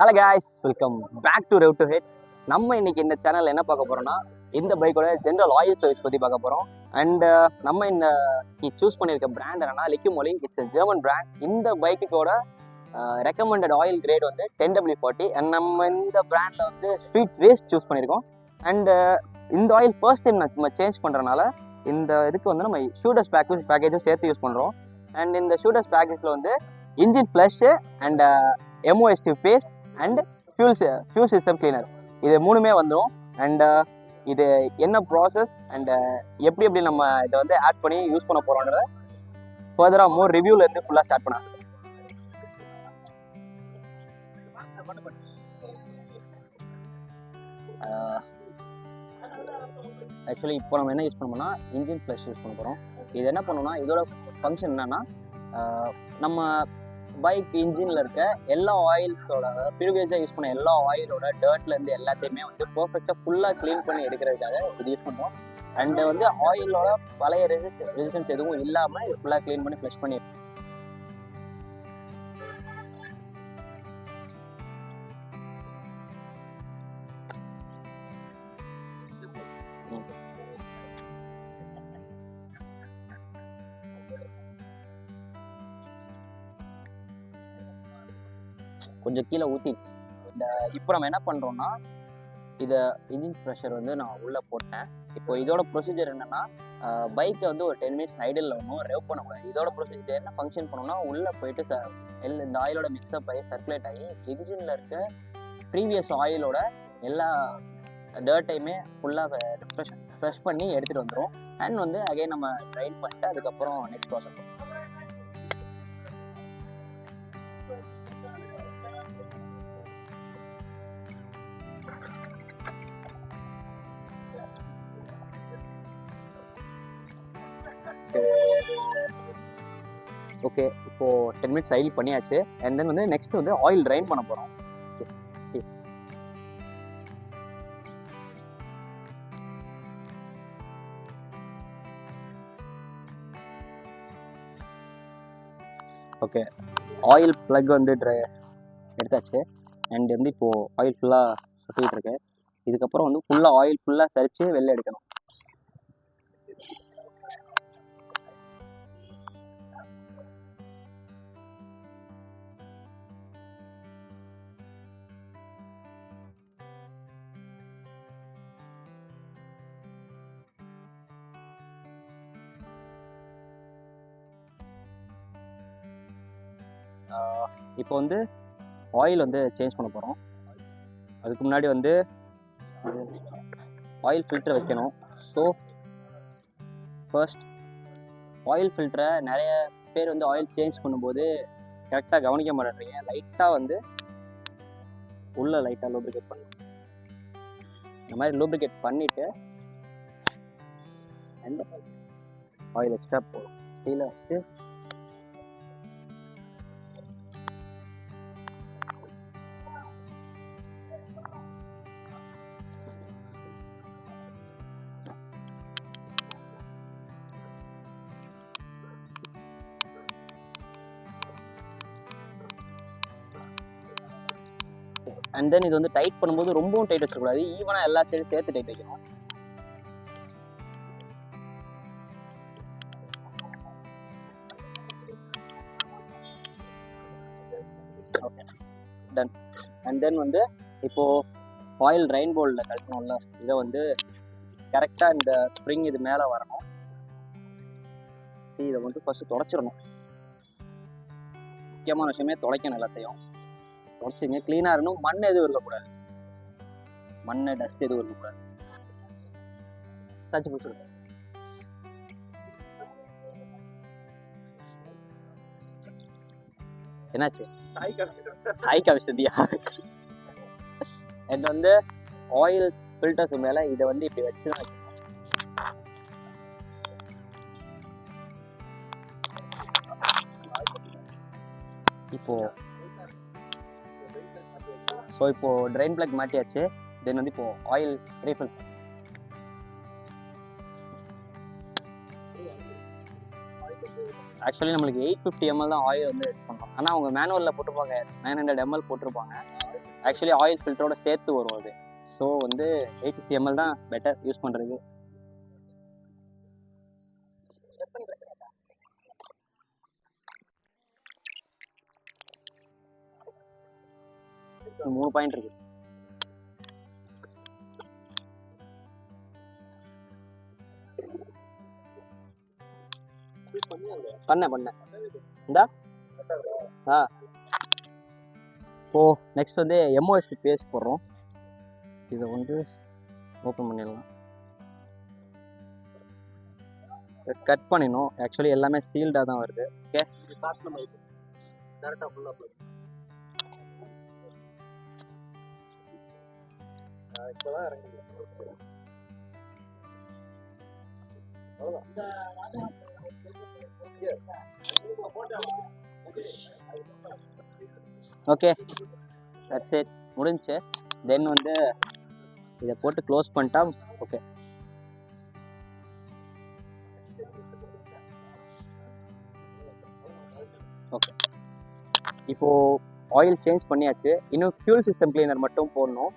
Hello guys, welcome back to rev to head. நம்ம இன்னைக்கு இந்த சேனல் என்ன பார்க்க போறோம்னா இந்த பைக்கோட ஜென்ரல் ஆயில் சர்வீஸ் பற்றி பார்க்க போகிறோம். அண்ட் நம்ம இந்த சூஸ் பண்ணியிருக்க பிராண்ட் என்னன்னா லிக்யூமோலி. It's German brand. இந்த பைக்கோட ரெக்கமெண்டட் ஆயில் கிரேட் வந்து 10W40. அண்ட் நம்ம இந்த பிராண்டில் வந்து ஸ்ட்ரீட் ரேஸ் சூஸ் பண்ணியிருக்கோம். அண்ட் இந்த ஆயில் ஃபர்ஸ்ட் டைம் நம்ம சேஞ்ச் பண்ணுறதுனால இந்த இதுக்கு வந்து நம்ம ஷூட்டர்ஸ் பேக்கேஜும் சேர்த்து யூஸ் பண்ணுறோம். அண்ட் இந்த ஷூட்டர்ஸ் பேக்கேஜில் வந்து engine flush and MOST paste and fuel system cleaner இது மூணுமே வந்துடும். அண்ட் இது என்ன ப்ராசஸ் அண்ட் எப்படி நம்ம இதை வந்து ஆட் பண்ணி யூஸ் பண்ண போகிறோன்றத ஃபர்தராக மோர் ரிவ்யூலேருந்து ஃபுல்லாக ஸ்டார்ட் பண்ணாங்க. ஆக்சுவலி இப்போ நம்ம என்ன யூஸ் பண்ணோம்னா இன்ஜின் ஃப்ளஷ் யூஸ் பண்ண போகிறோம். இது என்ன பண்ணோம்னா இதோட ஃபங்க்ஷன் என்னன்னா நம்ம பைக் இன்ஜினில் இருக்க எல்லா ஆயில்ஸோட ப்ரீவியஸாக யூஸ் பண்ண எல்லா ஆயிலோட டர்ட்லேருந்து எல்லாத்தையுமே வந்து பர்ஃபெக்டாக ஃபுல்லாக க்ளீன் பண்ணி எடுக்கிறதுக்காக இது யூஸ் பண்ணுவோம். அண்டு வந்து ஆயிலோட பழைய ரெசிஸ்டன்ஸ் எதுவும் இல்லாமல் இது ஃபுல்லாக க்ளீன் பண்ணி ஃப்ளஷ் பண்ணி கொஞ்சம் கீழே ஊற்றிடுச்சு. இப்போ நம்ம என்ன பண்ணுறோம்னா இதை இன்ஜின் ப்ரெஷர் வந்து நான் உள்ளே போட்டேன். இப்போ இதோட ப்ரொசீஜர் என்னென்னா பைக்கை வந்து ஒரு 10 மினிட்ஸ் ஐடில் ஒன்றும் ரெவ் பண்ணக்கூடாது. இதோட ப்ரொசீஜர் என்ன ஃபங்க்ஷன் பண்ணோம்னா உள்ளே போயிட்டு இந்த ஆயிலோட மிக்ஸ்அப் ஆகி சர்க்குலேட் ஆகி இன்ஜினில் இருக்க ப்ரீவியஸ் ஆயிலோட எல்லா டர்ட்டையுமே ஃபுல்லாக ஃப்ரெஷ் பண்ணி எடுத்துகிட்டு வந்துடும். அண்ட் வந்து அகைன் நம்ம ட்ரைன் பண்ணிட்டு அதுக்கப்புறம் நெக்ஸ்ட் ப்ராசஸ் பண்ணுவோம். ஓகே, இப்போ 10 மினிட்ஸ் ஐல் பண்ணியாச்சு. அண்ட் தென் வந்து நெக்ஸ்ட் வந்து ஆயில் ட்ரைன் பண்ண போகிறோம். ஓகே, ஆயில் ப்ளக் வந்து எடுத்தாச்சு. அண்ட் வந்து இப்போது ஆயில் ஃபுல்லாக சுற்றிட்டு இருக்கு. இதுக்கப்புறம் வந்து ஃபுல்லாக ஆயில் ஃபுல்லாக சரித்து வெளில எடுக்கணும். இப்போ வந்து ஆயில் வந்து சேஞ்ச் பண்ண போகிறோம். அதுக்கு முன்னாடி வந்து ஆயில் ஃபில்டர் வைக்கணும். ஸோ ஃபர்ஸ்ட் ஆயில் ஃபில்டரை நிறைய பேர் வந்து ஆயில் சேஞ்ச் பண்ணும்போது கரெக்டாக கவனிக்க மாட்டேன்றீங்க. லைட்டாக வந்து உள்ள லைட்டாக லூப்ரிகேட் பண்ணணும். இந்த மாதிரி லூப்ரிகேட் பண்ணிவிட்டு அண்ட் ஆயில் எக்ஸ்ட்ரா போடும் சீலை வச்சுட்டு அண்ட் தென் இது வந்து டைட் பண்ணும்போது ரொம்பவும் டைட் வச்சிடக்கூடாது. ஈவனாக எல்லா சைடும் சேர்த்து டைட் வைக்கணும். Okay, ton. அண்ட் தென் வந்து இப்போது ஆயில் ட்ரைன் போல்டில் கழட்டணும்ல, இதை வந்து கரெக்டாக இந்த ஸ்ப்ரிங் இது மேலே வரணும். இதை வந்து ஃபஸ்ட்டு தொடச்சிடணும். முக்கியமான விஷயமே துடைக்கணும். எல்லாத்தையும் தொடச்சிங்க, க்ளீனாக இருக்கணும். மண் எதுவும் இருக்கக்கூடாது. மண் டஸ்ட் எதுவும் இருக்கக்கூடாது. சச்சு பிடிச்சிடும். என்னாச்சு? ஹை கவிச்சதியா? அண்ட் வந்து ஆயில் ஃபில்டர்ஸ் மேலே இதை வந்து இப்படி வச்சு தான் வைக்கணும். இப்போது ட்ரைன் பிளக் மாட்டியாச்சு. தென் வந்து இப்போது ஆயில் ரீஃபில். ஆக்சுவலி நம்மளுக்கு 850 ml தான் ஆயில் வந்து எடுத்து பண்ணோம். ஆனால் அவங்க மேனுவலில் போட்டிருப்பாங்க 900 ml போட்டிருப்பாங்க. ஆக்சுவலி ஆயில் ஃபில்டரோட சேர்த்து வரும் அது. ஸோ வந்து 850 ml தான் பெட்டர் யூஸ் பண்ணுறது. மூணு பாயிண்ட் இருக்கு. பண்ணேன் இந்தா ஓ நெக்ஸ்ட் வந்து எம்ஓஎஸ்டி பேஸ்ட் போடுறோம். இதை வந்து ஓப்பன் பண்ணிடலாம். கட் பண்ணிடணும். ஆக்சுவலி எல்லாமே சீல்டாக தான் வருது. ஓகே ஓகே தட்ஸ் இட், முடிஞ்சு. தென் வந்து இதை போட்டு க்ளோஸ் பண்ணிட்டா ஓகே. ஓகே இப்போது ஆயில் சேஞ்ச் பண்ணியாச்சு. இன்னும் ஃபியூல் சிஸ்டம் கிளீனர் மட்டும் போடணும்.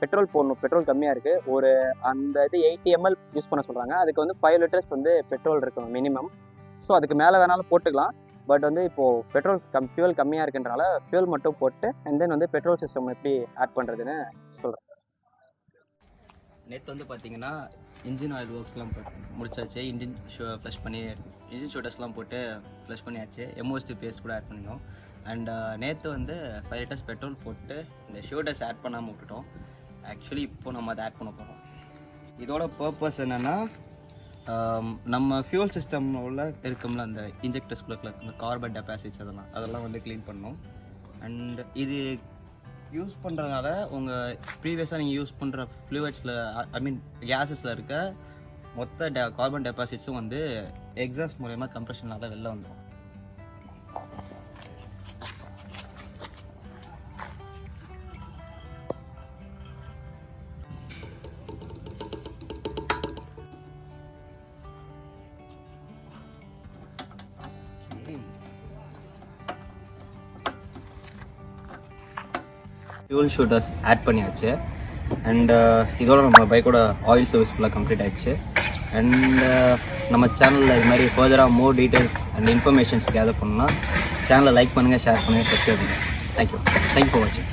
பெட்ரோல் போடணும். பெட்ரோல் கம்மியாக இருக்குது. ஒரு அந்த இது 80 ml யூஸ் பண்ண சொல்கிறாங்க. அதுக்கு வந்து 5 liters வந்து பெட்ரோல் இருக்கணும் மினிமம். ஸோ அதுக்கு மேலே வேணாலும் போட்டுக்கலாம். பட் வந்து இப்போது பெட்ரோல் ஃபியூல் கம்மியாக இருக்குன்றனால ஃபியூல் மட்டும் போட்டு அண்ட் தென் வந்து பெட்ரோல் சிஸ்டம் எப்படி ஆட் பண்ணுறதுன்னு சொல்கிறேன். நேற்று வந்து பார்த்தீங்கன்னா இன்ஜின் ஆயில் ஒர்க்ஸ்லாம் முடிச்சாச்சு. இன்ஜின் ஃப்ளஷ் பண்ணி இன்ஜின் ஷூட்டர்ஸ்லாம் போட்டு ஃப்ளஷ் பண்ணியாச்சு. எம்ஓஎஸ்டி பேஸ்ட் கூட ஆட் பண்ணினோம். அண்ட் நேற்று வந்து 5 liters பெட்ரோல் போட்டு இந்த ஷூட்டர்ஸ் ஆட் பண்ணாமல் விட்டுட்டோம். ஆக்சுவலி இப்போது நம்ம அதை ஆட் பண்ண போகிறோம். இதோட பர்பஸ் என்னென்னா நம்ம ஃபியூல் சிஸ்டம் உள்ள இருக்கும்ல அந்த இன்ஜெக்டர்ஸ்குள்ள இந்த கார்பன் டெபாசிட்ஸ் அதெல்லாம் வந்து க்ளீன் பண்ணணும். அண்ட் இது யூஸ் பண்ணுறதுனால உங்கள் ப்ரீவியஸாக நீங்கள் யூஸ் பண்ணுற ஃப்ளூயிட்ஸில் ஐ மீன் கேஸஸில் இருக்க மொத்த கார்பன் டெபாசிட்ஸும் வந்து எக்ஸாஸ்ட் மூலயமா கம்ப்ரெஷனால் வெளில வந்துடும். ஃபியூல் ஷூட்டர்ஸ் ஆட் பண்ணியாச்சு. அண்ட் இதோட நம்ம பைக்கோட ஆயில் சர்வீஸ் ஃபுல்லாக கம்ப்ளீட் ஆகிடுச்சு. அண்ட் நம்ம சேனலில் இது மாதிரி ஃபர்தராக மோர் டீட்டெயில்ஸ் அண்ட் இன்ஃபர்மேஷன்ஸ் கேதர் பண்ணணும்னா சேனலை லைக் பண்ணுங்கள், ஷேர் பண்ணுங்கள், சப்ஸ்கிரைப் பண்ணுங்கள். தேங்க்யூ ஃபார் வாட்சிங்.